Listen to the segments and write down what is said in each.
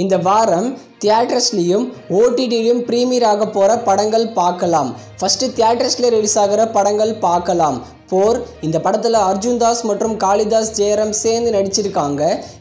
இந்த வாரம் தியேட்டர்ஸ்லையும் ஓடிடிலையும் ப்ரீமியர் ஆக போகிற படங்கள் பார்க்கலாம். ஃபஸ்ட்டு தியேட்டர்ஸில் ரிலீஸ் ஆகிற படங்கள் பார்க்கலாம். போர் இந்த படத்தில் அர்ஜுன் தாஸ் மற்றும் காளிதாஸ் ஜெயராம் சேர்ந்து நடிச்சிருக்காங்க.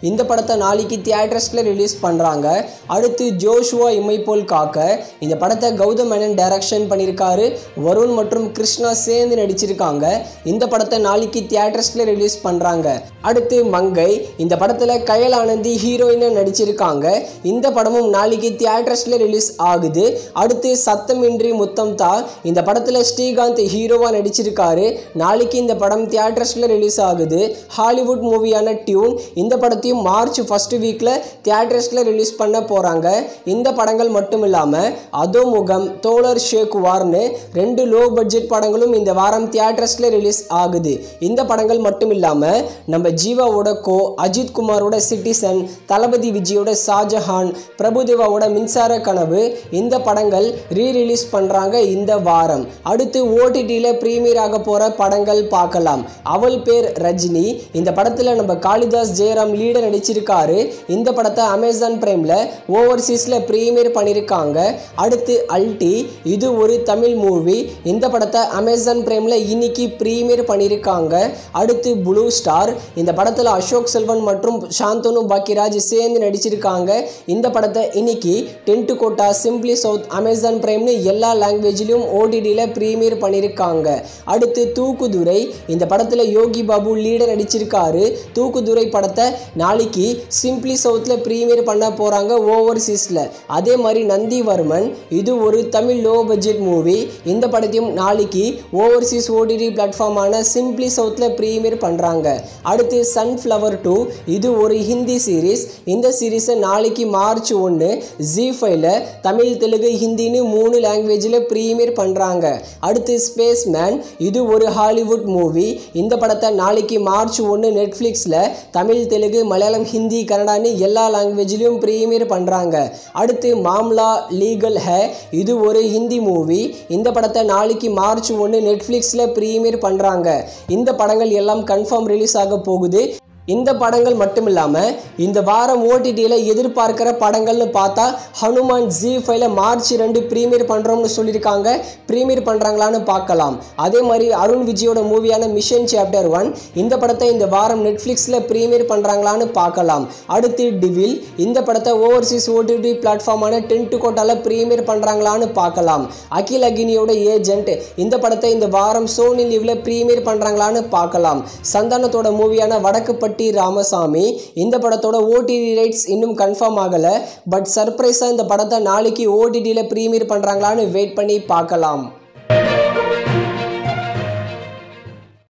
இந்த படத்தை நாளைக்கு தியேட்டர்ஸில் ரிலீஸ் பண்ணுறாங்க. அடுத்து ஜோஷுவா இம்மை போல் காக்க இந்த படத்தை கௌதம் மேனன் டைரக்ஷன் பண்ணியிருக்காரு. வருண் மற்றும் கிருஷ்ணா சேர்ந்து நடிச்சிருக்காங்க. இந்த படத்தை நாளைக்கு தியேட்டர்ஸில் ரிலீஸ் பண்ணுறாங்க. அடுத்து மங்கை இந்த படத்தில் கயல் ஆனந்தி ஹீரோயினாக நடிச்சிருக்காங்க. இந்த படமும் நாளைக்கு தியேட்டர்ஸில் ரிலீஸ் ஆகுது. அடுத்து சத்தமின்றி முத்தம் தா இந்த படத்தில் ஸ்ரீகாந்த் ஹீரோவாக நடிச்சிருக்காரு. நாளைக்கு இந்த படம் தியேட்டர்ஸில் ரிலீஸ் ஆகுது. ஹாலிவுட் மூவியான டியூன் இந்த படத்தையும் மார்ச் ஃபர்ஸ்ட் வீக்கில் தியேட்டர்ஸில் ரிலீஸ் பண்ண போகிறாங்க. இந்த படங்கள் மட்டும் இல்லாமல் அதோமுகம், தோழர் ஷேக் வார்னு 2 லோ பட்ஜெட் படங்களும் இந்த வாரம் தியேட்டர்ஸில் ரிலீஸ் ஆகுது. இந்த படங்கள் மட்டும் இல்லாமல் நம்ம ஜீவாவோட கோ, அஜித் குமாரோட சிட்டிசன், தளபதி விஜயோட ஷாஜஹான், பிரபுதேவாவோட மின்சார கனவு இந்த படங்கள் ரீரிலீஸ் பண்ணுறாங்க இந்த வாரம். அடுத்து ஓடிடியில் ப்ரீமியர் ஆக போகிற படங்கள் பார்க்கலாம். அவள் பேர் ரஜினி இந்த படத்தில் நம்ம காளிதாஸ் ஜெயராம் லீட நடிச்சிருக்காரு. இந்த படத்தை அமேசான் பிரைமில் ஓவர்சீஸில் ப்ரீமியர் பண்ணியிருக்காங்க. அடுத்து அல்டி இது ஒரு தமிழ் மூவி. இந்த படத்தை அமேசான் பிரைமில் இன்னைக்கு ப்ரீமியர் பண்ணியிருக்காங்க. அடுத்து ப்ளூ ஸ்டார் இந்த படத்தில் அசோக் செல்வன் மற்றும் சாந்தனு பாக்கியராஜ் சேர்ந்து நடிச்சிருக்காங்க. இந்த படத்தை இன்னைக்கு Tentkotta, simply south, Amazon பிரைம்னு எல்லா லாங்குவேஜ்லையும் ஓடிடியில் ப்ரீமியர் பண்ணியிருக்காங்க. அடுத்து தூக்குதுரை இந்த படத்தில் யோகி பாபு லீடர் நடிச்சிருக்காரு. தூக்குதுரை படத்தை நாளைக்கு சிம்பிளி சவுத்தில் ப்ரீமியர் பண்ண போகிறாங்க ஓவர்சீஸில். அதே மாதிரி நந்திவர்மன் இது ஒரு தமிழ் லோ பட்ஜெட் மூவி. இந்த படத்தையும் நாளைக்கு ஓவர்சீஸ் ஓடிடி பிளாட்ஃபார்மான சிம்பிளி சவுத்தில் ப்ரீமியர் பண்ணுறாங்க. அடுத்து சன்ஃப்ளவர் 2 இது ஒரு ஹிந்தி சீரீஸ். இந்த சீரீஸை நாளைக்கு மார்ச் 1 ஜி5ல தமிழ், தெலுங்கு, ஹிந்தின்னு 3 லாங்குவேஜில் ப்ரீமியர் பண்ணுறாங்க. அடுத்து ஸ்பேஸ் மேன் இது ஒரு ஹாலிவுட் மூவி. இந்த படத்தை நாளைக்கு மார்ச் 1 நெட்ஃப்ளிக்ஸில் தமிழ், தெலுங்கு, மலையாளம், ஹிந்தி, கன்னடான்னு எல்லா லாங்குவேஜ்லையும் ப்ரீமியர் பண்ணுறாங்க. அடுத்து மாம்லா லீகல் ஹே இது ஒரு ஹிந்தி மூவி. இந்த படத்தை நாளைக்கு மார்ச் 1 நெட்ஃப்ளிக்ஸில் ப்ரீமியர் பண்ணுறாங்க. இந்த படங்கள் எல்லாம் கன்ஃபார்ம் ரிலீஸ் ஆக போகுது. இந்த படங்கள் மட்டும் இல்லாமல் இந்த வாரம் ஓடிடியில் எதிர்பார்க்கிற படங்கள்னு பார்த்தா ஹனுமான் ஜி5ல மார்ச் 2 ப்ரீமியர் பண்ணுறோம்னு சொல்லியிருக்காங்க. ப்ரீமியர் பண்ணுறாங்களான்னு பார்க்கலாம். அதே மாதிரி அருண் விஜயோட மூவியான மிஷன் சாப்டர் 1 இந்த படத்தை இந்த வாரம் நெட்ஃப்ளிக்ஸில் ப்ரீமியர் பண்ணுறாங்களான்னு பார்க்கலாம். அடுத்து டிவில் இந்த படத்தை ஓவர்சீஸ் ஓடிடி பிளாட்ஃபார்மான டென்ட் கோட்டாவில் ப்ரீமியர் பண்ணுறாங்களான்னு பார்க்கலாம். அகில் அகினியோட ஏஜென்ட் இந்த படத்தை இந்த வாரம் சோனி லிவ்ல ப்ரீமியர் பண்ணுறாங்களான்னு பார்க்கலாம். சந்தானத்தோட மூவியான வடக்கு ராமசாமி இந்த படத்தோட ஓடிடி ரைட்ஸ் இன்னும் கன்ஃபார்ம் ஆகல. பட் சர்ப்ரைஸா இந்த படத்தை நாளைக்கு ஓடிடியில் ப்ரீமியர் பண்றாங்களான்னு வெயிட் பண்ணி பார்க்கலாம்.